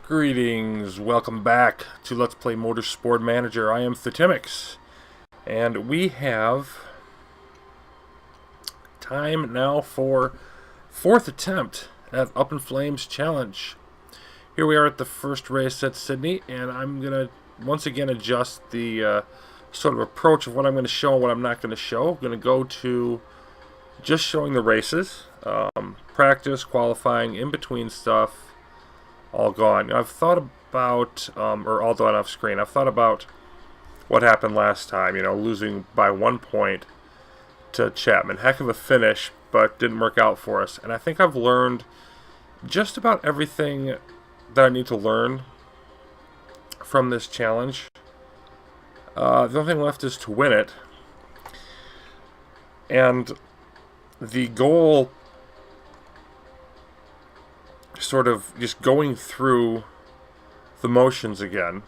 Greetings, welcome back to Let's Play Motorsport Manager. I am Thetimix, and we have time now for fourth attempt at Up in Flames Challenge. Here we are at the first race at Sydney, and I'm going to once again adjust the sort of approach of what I'm going to show and what I'm not going to show. I'm going to go to just showing the races, practice, qualifying, in-between stuff, all gone. I've thought about, or all done off screen, I've thought about what happened last time, losing by 1 point to Chapman. Heck of a finish, but didn't work out for us. And I think I've learned just about everything that I need to learn from this challenge. The only thing left is to win it. And the goal, sort of just going through the motions again.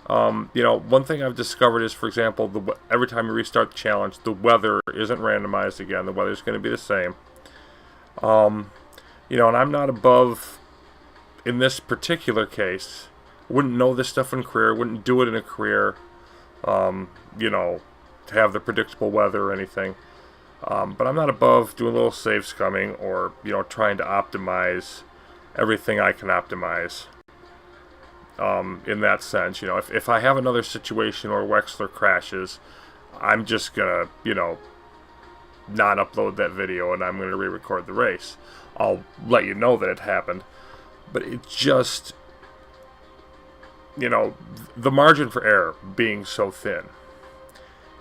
One thing I've discovered is, for example, every time you restart the challenge, the weather isn't randomized again. The weather's going to be the same. And I'm not above, in this particular case, wouldn't know this stuff in career, wouldn't do it in a career, to have the predictable weather or anything. But I'm not above doing a little save scumming or, trying to optimize everything I can optimize. In that sense, if I have another situation where Wexler crashes, I'm just going to, not upload that video and I'm going to re-record the race. I'll let you know that it happened. But it just, the margin for error being so thin,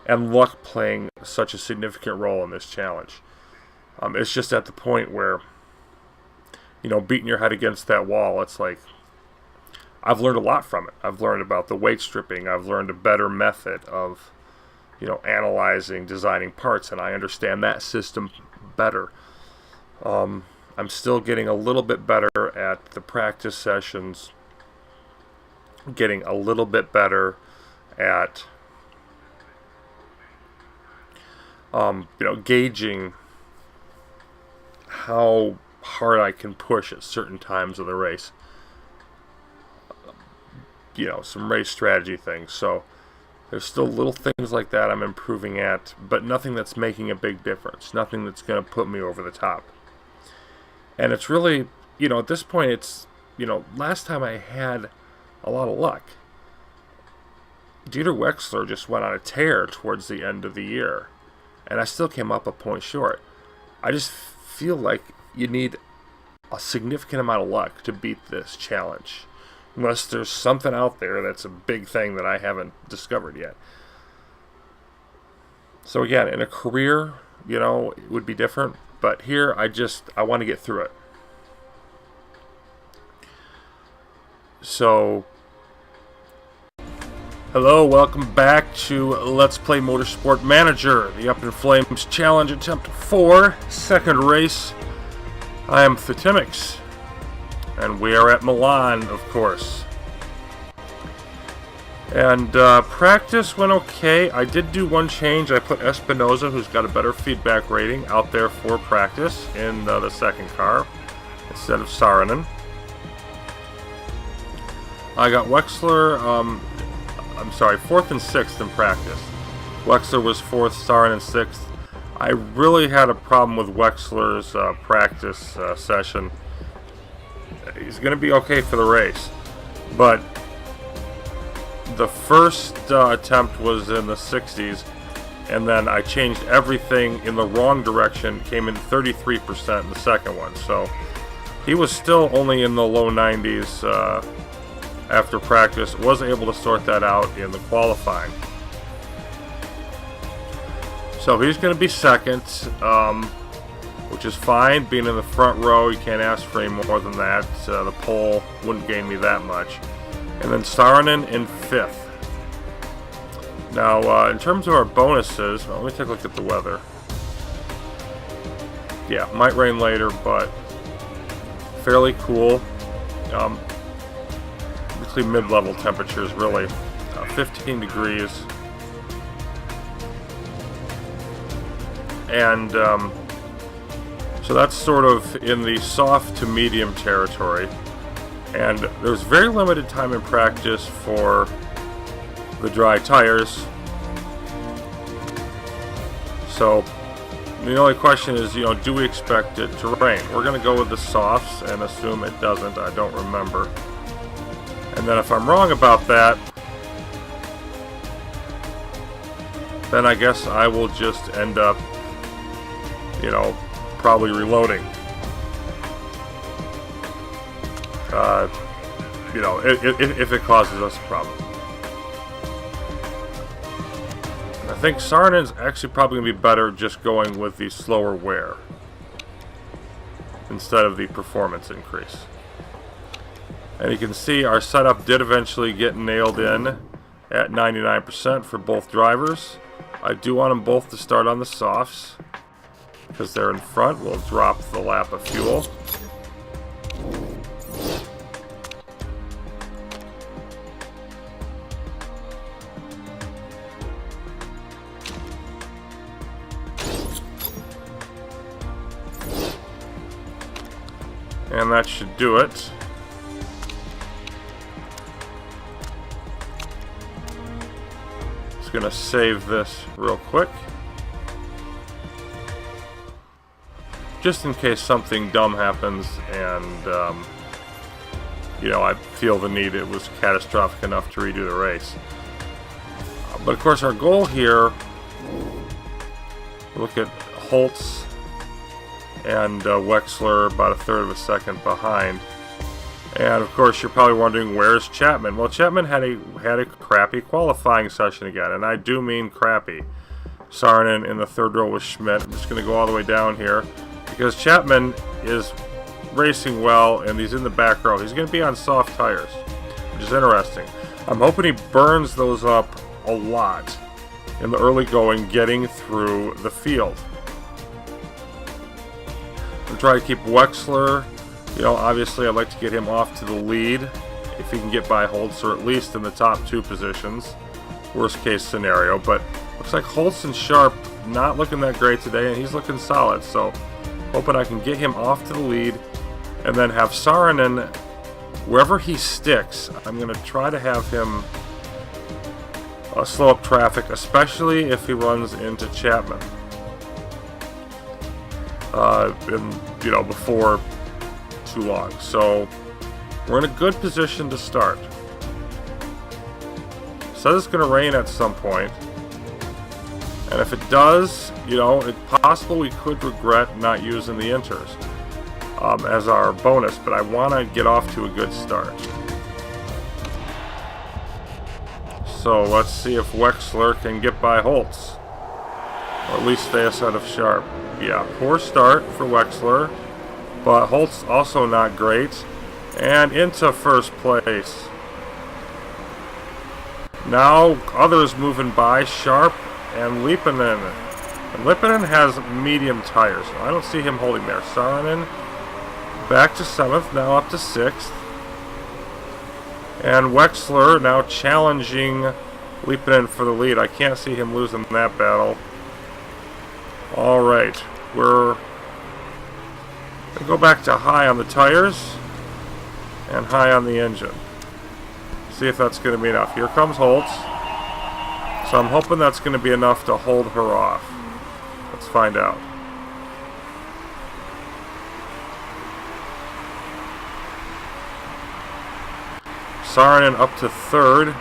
and luck playing such a significant role in this challenge. It's just at the point where, beating your head against that wall, it's like, I've learned a lot from it. I've learned about the weight stripping. I've learned a better method of, analyzing, designing parts, and I understand that system better. I'm still getting a little bit better at the practice sessions, getting a little bit better at gauging how hard I can push at certain times of the race. Some race strategy things. So there's still little things like that I'm improving at, but nothing that's making a big difference. Nothing that's going to put me over the top. And it's really, at this point, it's, last time I had a lot of luck. Dieter Wexler just went on a tear towards the end of the year, and I still came up a point short. I just feel like you need a significant amount of luck to beat this challenge, unless there's something out there that's a big thing that I haven't discovered yet. So again, in a career, it would be different, but here I want to get through it. So, hello, welcome back to Let's Play Motorsport Manager, the Up in Flames Challenge Attempt 4, second race. I am Thetimix, and we are at Milan, of course. And practice went okay. I did do one change. I put Espinoza, who's got a better feedback rating, out there for practice in the second car instead of Saarinen. I got Wexler, fourth and sixth in practice. Wexler was fourth, Saarinen sixth. I really had a problem with Wexler's practice session. He's going to be okay for the race, but the first attempt was in the 60s, and then I changed everything in the wrong direction, came in 33% in the second one, so he was still only in the low 90s after practice. Was able to sort that out in the qualifying. So he's going to be second, which is fine. Being in the front row, you can't ask for any more than that. The pole wouldn't gain me that much. And then Saarinen in fifth. Now, in terms of our bonuses, let me take a look at the weather. Yeah, might rain later, but fairly cool. Between mid-level temperatures, really. 15 degrees. And so that's sort of in the soft to medium territory. And there's very limited time in practice for the dry tires. So the only question is, do we expect it to rain? We're going to go with the softs and assume it doesn't. I don't remember. And then if I'm wrong about that, then I guess I will just end up, probably reloading. If it causes us a problem. I think Saarinen's actually probably going to be better just going with the slower wear instead of the performance increase. And you can see our setup did eventually get nailed in at 99% for both drivers. I do want them both to start on the softs because they're in front. We'll drop the lap of fuel. And that should do it. Just gonna save this real quick. Just in case something dumb happens and, I feel the need, it was catastrophic enough to redo the race. But of course our goal here, look at Holtz and Wexler about a third of a second behind. And of course you're probably wondering, where's Chapman? Well, Chapman had a crappy qualifying session again, and I do mean crappy. Saarinen in the third row with Schmidt. I'm just going to go all the way down here because Chapman is racing well and he's in the back row. He's going to be on soft tires, which is interesting. I'm hoping he burns those up a lot in the early going, getting through the field. I'm trying to keep Wexler, obviously I'd like to get him off to the lead if he can get by Holtz, or at least in the top two positions, worst case scenario. But looks like Holtz and Sharp not looking that great today, and he's looking solid, so hoping I can get him off to the lead and then have Saarinen, wherever he sticks, I'm going to try to have him slow up traffic, especially if he runs into Chapman. Before too long. So we're in a good position to start. Says it's going to rain at some point, and if it does, it's possible we could regret not using the inters as our bonus, but I want to get off to a good start. So let's see if Wexler can get by Holtz, or at least stay ahead of Sharp. Yeah, poor start for Wexler, but Holtz also not great, and into first place. Now others moving by, Sharp and Lippinen. And Lippinen has medium tires, so I don't see him holding there. Saarinen back to 7th, now up to 6th. And Wexler now challenging Lippinen for the lead. I can't see him losing that battle. Alright, we're going to go back to high on the tires and high on the engine. See if that's going to be enough. Here comes Holtz. So I'm hoping that's going to be enough to hold her off. Let's find out. Saarinen up to 3rd,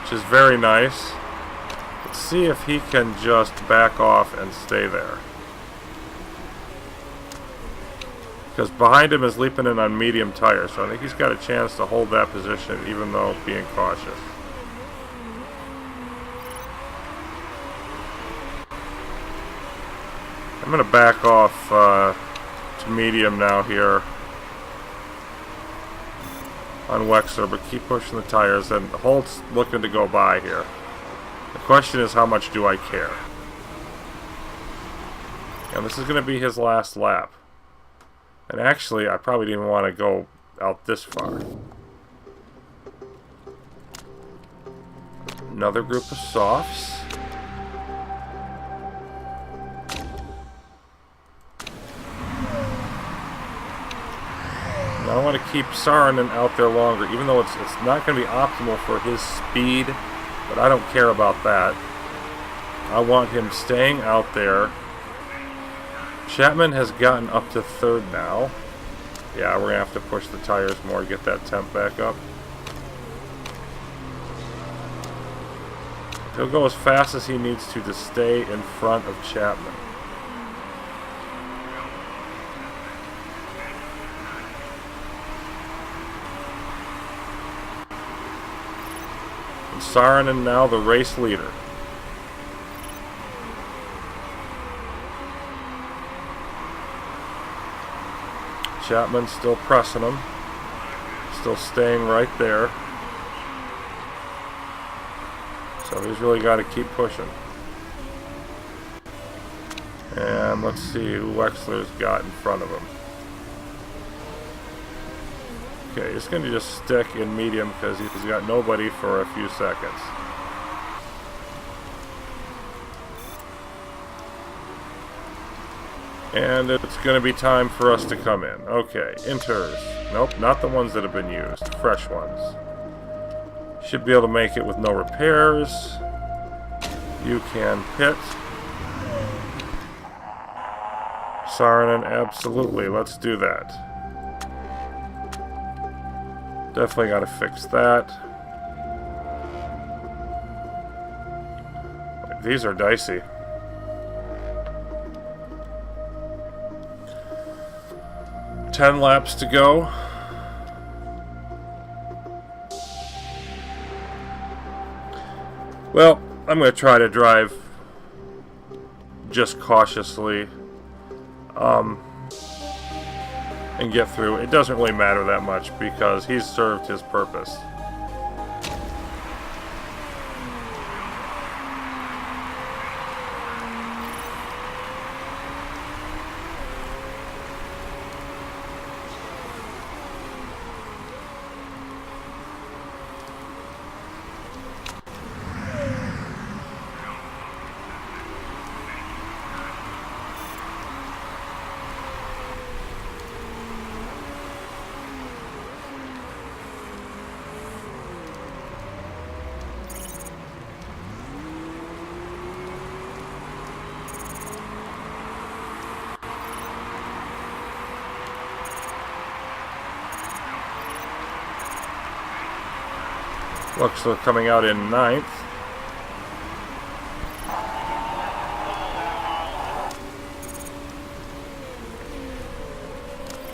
which is very nice. Let's see if he can just back off and stay there. Because behind him is Lippinen on medium tires, so I think he's got a chance to hold that position even though being cautious. I'm going to back off to medium now here on Wexler, but keep pushing the tires, and Holtz looking to go by here. The question is, how much do I care? And this is going to be his last lap. And actually, I probably didn't want to go out this far. Another group of softs. I want to keep Saarinen out there longer, even though it's not going to be optimal for his speed, but I don't care about that. I want him staying out there. Chapman has gotten up to third now. Yeah, we're going to have to push the tires more to get that temp back up. He'll go as fast as he needs to stay in front of Chapman. And Saarinen now the race leader. Chapman still pressing him. Still staying right there. So he's really got to keep pushing. And let's see who Wexler's got in front of him. Okay, he's going to just stick in medium because he's got nobody for a few seconds. And it's going to be time for us to come in. Okay, inters. Nope, not the ones that have been used. Fresh ones. Should be able to make it with no repairs. You can pit. Saarinen, absolutely. Let's do that. Definitely got to fix that. These are dicey. Ten laps to go. Well, I'm going to try to drive just cautiously and get through. It doesn't really matter that much because he's served his purpose. Looks like coming out in 9th.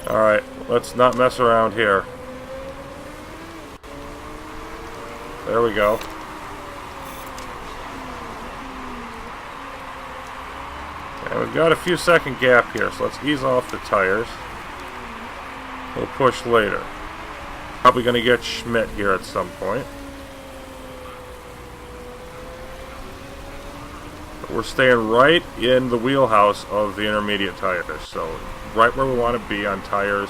Alright, let's not mess around here. There we go. And we've got a few second gap here, so let's ease off the tires. We'll push later. Probably going to get Schmidt here at some point. We're staying right in the wheelhouse of the intermediate tires, so right where we want to be on tires.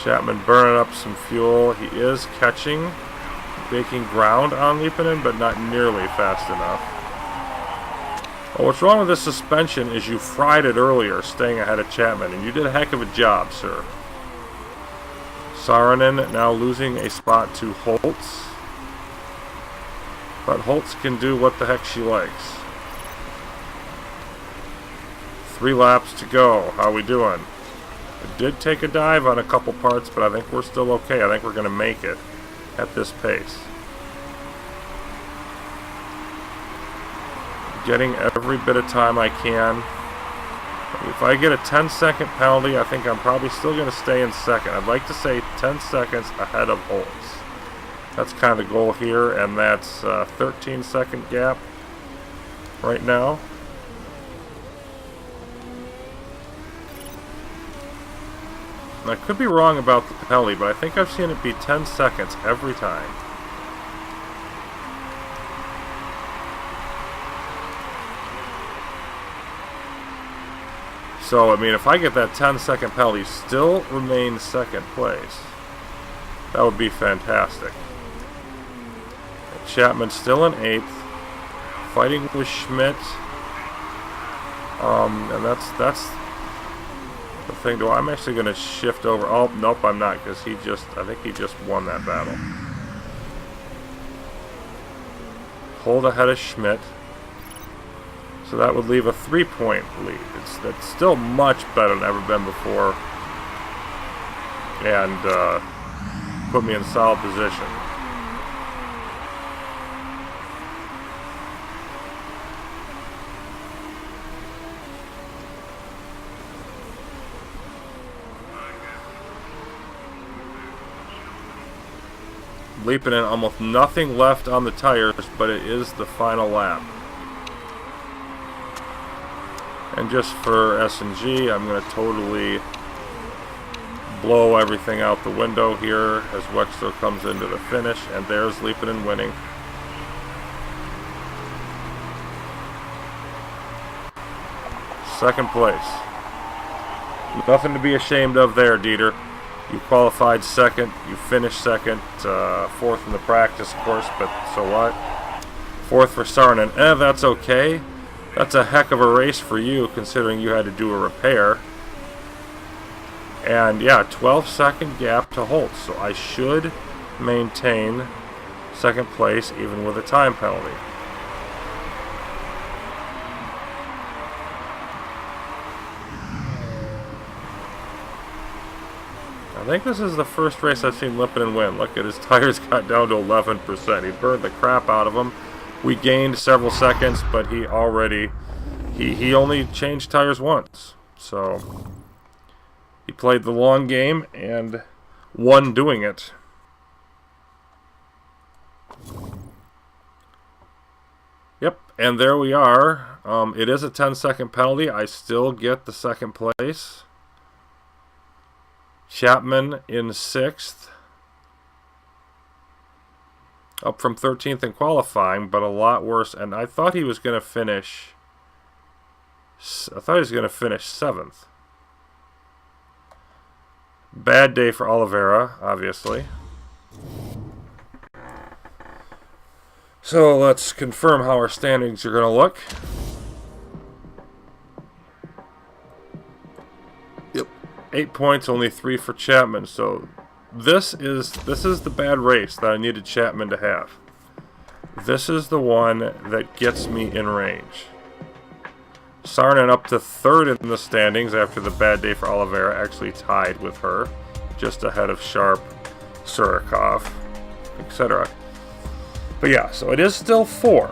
Chapman burning up some fuel. He is catching, making ground on Lippinen, but not nearly fast enough. Well, what's wrong with this suspension is you fried it earlier, staying ahead of Chapman, and you did a heck of a job, sir. Saarinen now losing a spot to Holtz. But Holtz can do what the heck she likes. 3 laps to go. How we doing? It did take a dive on a couple parts, but I think we're still okay. I think we're going to make it at this pace. Getting every bit of time I can. If I get a 10-second penalty, I think I'm probably still going to stay in second. I'd like to say 10 seconds ahead of Holtz. That's kind of the goal here, and that's a 13-second gap right now. And I could be wrong about the penalty, but I think I've seen it be 10 seconds every time. So, I mean, if I get that 10-second penalty, still remain second place. That would be fantastic. Chapman still in 8th, fighting with Schmidt, and that's the thing. I'm actually going to shift over. Oh, nope, I'm not, because I think he just won that battle. Pulled ahead of Schmidt. So that would leave a 3-point lead. That's still much better than ever been before. And put me in solid position. Leaping in, almost nothing left on the tires, but it is the final lap. And just for S&G, I'm going to totally blow everything out the window here as Wexler comes into the finish, and there's Leaping and winning. Second place. Nothing to be ashamed of there, Dieter. You qualified second, you finished second, fourth in the practice, of course, but so what? Fourth for Sarnen. That's okay. That's a heck of a race for you, considering you had to do a repair. And yeah, 12-second gap to Holt, so I should maintain second place even with a time penalty. I think this is the first race I've seen Lippinen win. Look at his tires got down to 11%. He burned the crap out of them. We gained several seconds, but he only changed tires once. So he played the long game and won doing it. Yep, and there we are. It is a 10-second penalty. I still get the second place. Chapman in 6th. Up from 13th in qualifying, but a lot worse. And I thought he was going to finish... 7th. Bad day for Oliveira, obviously. So let's confirm how our standings are going to look. Yep. 8 points, only 3 for Chapman. So this is the bad race that I needed Chapman to have. This is the one that gets me in range. Sarnen up to 3rd in the standings after the bad day for Oliveira, actually tied with her, just ahead of Sharp, Surikov, etc. But yeah, so it is still 4.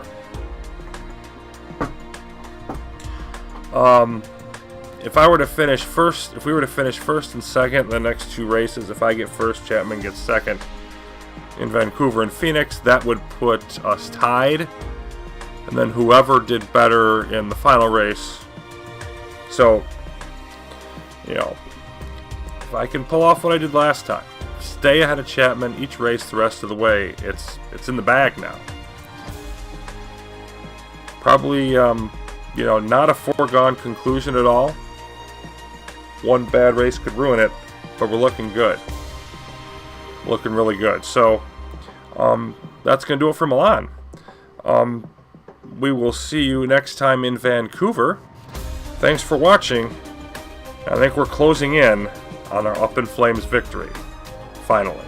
If I were to finish first, if we were to finish first and second the next 2 races, if I get first, Chapman gets second in Vancouver and Phoenix, that would put us tied. And then whoever did better in the final race. So, you know, if I can pull off what I did last time, stay ahead of Chapman each race the rest of the way, it's in the bag now. Probably, you know, not a foregone conclusion at all. One bad race could ruin it, but we're looking good. Looking really good. So, that's going to do it for Milan. We will see you next time in Vancouver. Thanks for watching. I think we're closing in on our Up in Flames victory, finally.